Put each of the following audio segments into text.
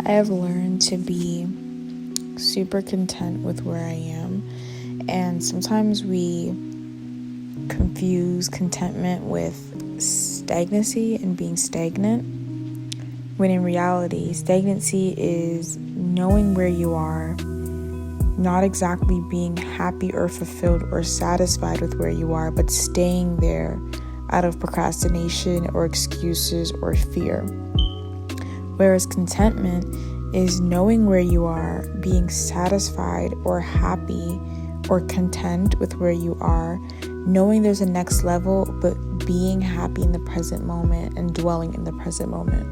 I have learned to be super content with where I am, and sometimes we confuse contentment with stagnancy and being stagnant, when in reality, stagnancy is knowing where you are, not exactly being happy or fulfilled or satisfied with where you are, but staying there out of procrastination or excuses or fear. Whereas contentment is knowing where you are, being satisfied or happy or content with where you are, knowing there's a next level, but being happy in the present moment and dwelling in the present moment.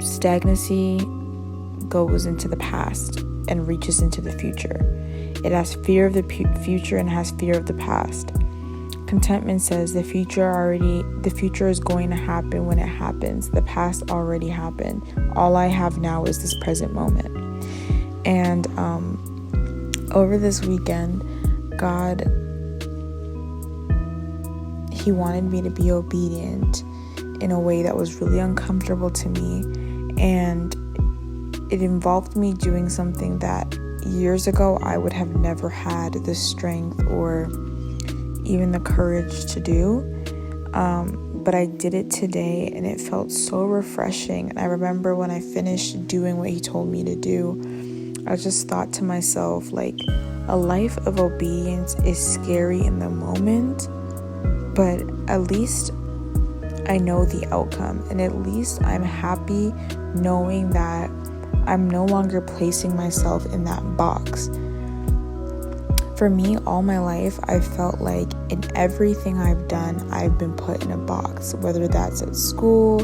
Stagnancy goes into the past and reaches into the future. It has fear of the future and has fear of the past. Contentment says the future is going to happen when it happens. The past already happened. All I have now is this present moment. And over this weekend, God, He wanted me to be obedient in a way that was really uncomfortable to me, and it involved me doing something that years ago I would have never had the strength or even the courage to do, but I did it today, and it felt so refreshing. And I remember when I finished doing what He told me to do, I just thought to myself, like, a life of obedience is scary in the moment, but at least I know the outcome, and at least I'm happy knowing that I'm no longer placing myself in that box. For me, all my life, I felt like in everything I've done, I've been put in a box, whether that's at school,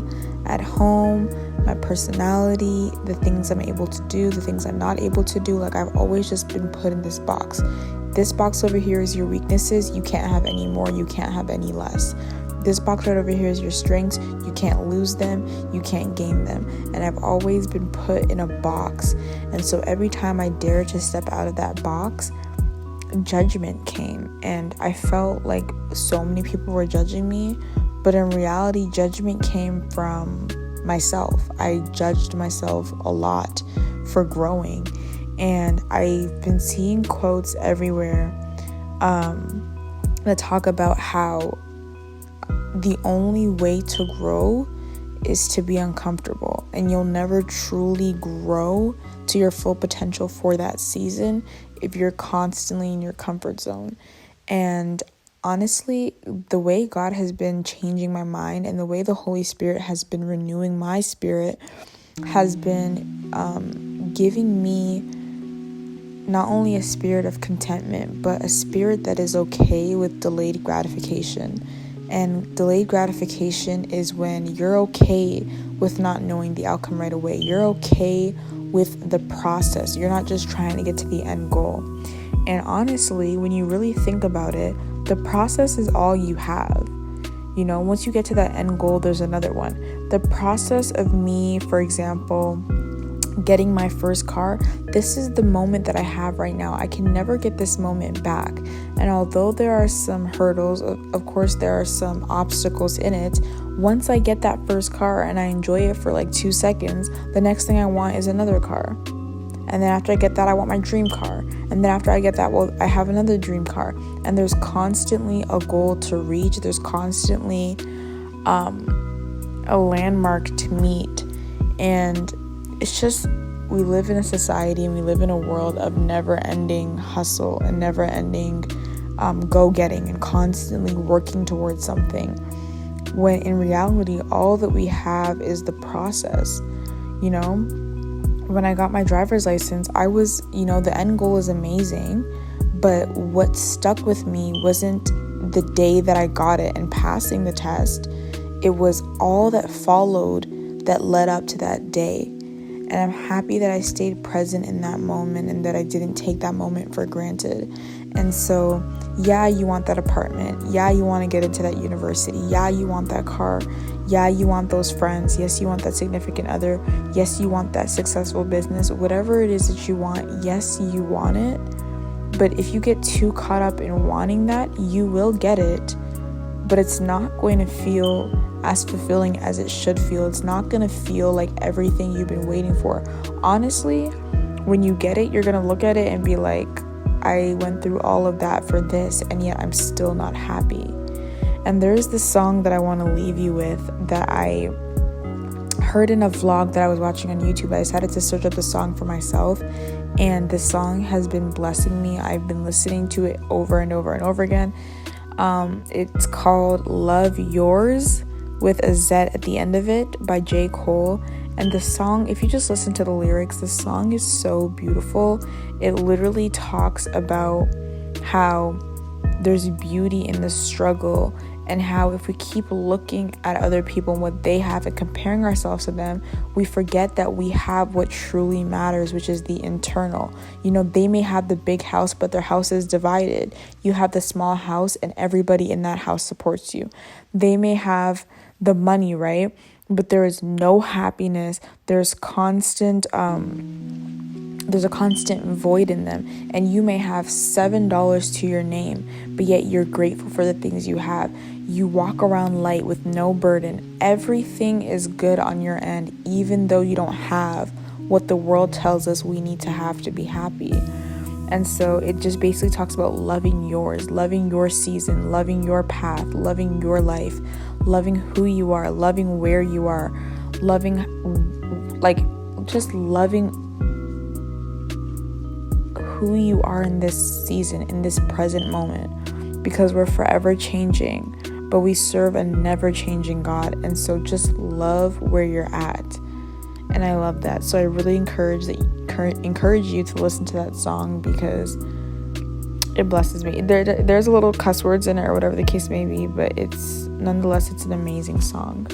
at home, my personality, the things I'm able to do, the things I'm not able to do. Like, I've always just been put in this box. This box over here is your weaknesses. You can't have any more. You can't have any less. This box right over here is your strengths. You can't lose them. You can't gain them. And I've always been put in a box. And so every time I dared to step out of that box, judgment came. And I felt like so many people were judging me. But in reality, judgment came from myself. I judged myself a lot for growing. And I've been seeing quotes everywhere that talk about how the only way to grow is to be uncomfortable, and you'll never truly grow to your full potential for that season if you're constantly in your comfort zone. And honestly, the way God has been changing my mind and the way the Holy Spirit has been renewing my spirit has been giving me not only a spirit of contentment, but a spirit that is okay with delayed gratification. And delayed gratification is when you're okay with not knowing the outcome right away. You're okay with the process. You're not just trying to get to the end goal. And honestly, when you really think about it, the process is all you have. You know, once you get to that end goal, there's another one. The process of me, for example, getting my first car, this is the moment that I have right now. I can never get this moment back. And although there are some hurdles, of course there are some obstacles in it, once I get that first car and I enjoy it for like 2 seconds, the next thing I want is another car. And then after I get that, I want my dream car. And then after I get that, well, I have another dream car. And there's constantly a goal to reach. There's constantly a landmark to meet. And it's just, we live in a society and we live in a world of never-ending hustle and never-ending go-getting and constantly working towards something, when in reality, all that we have is the process. You know, when I got my driver's license, I was, the end goal is amazing, but what stuck with me wasn't the day that I got it and passing the test. It was all that followed that led up to that day. And I'm happy that I stayed present in that moment and that I didn't take that moment for granted. And so, yeah, you want that apartment. Yeah, you want to get into that university. Yeah, you want that car. Yeah, you want those friends. Yes, you want that significant other. Yes, you want that successful business. Whatever it is that you want, yes, you want it. But if you get too caught up in wanting that, you will get it. but it's not going to feel as fulfilling as it should feel. It's not going to feel like everything you've been waiting for. Honestly, when you get it, you're going to look at it and be like, I went through all of that for this, and yet I'm still not happy. And there's this song that I want to leave you with that I heard in a vlog that I was watching on YouTube. I decided to search up the song for myself, and the song has been blessing me. I've been listening to it over and over and over again. It's called Love Yours with a Z at the end of it by J. Cole. And the song, if you just listen to the lyrics, the song is so beautiful. It literally talks about how there's beauty in the struggle, and how if we keep looking at other people and what they have and comparing ourselves to them, we forget that we have what truly matters, which is the internal. They may have the big house, but their house is divided. You have the small house and everybody in that house supports you. They may have the money, right? But there is no happiness. There's a constant void in them. And you may have $7 to your name, but yet you're grateful for the things you have. You walk around light with no burden. Everything is good on your end, even though you don't have what the world tells us we need to have to be happy. And so it just basically talks about loving yours, loving your season, loving your path, loving your life, loving who you are, loving where you are, loving, just loving who you are in this season, in this present moment, because we're forever changing, but we serve a never changing God. And so just love where you're at. And I love that. So I really encourage you to listen to that song, because it blesses me. There's a little cuss words in it or whatever the case may be, but it's an amazing song.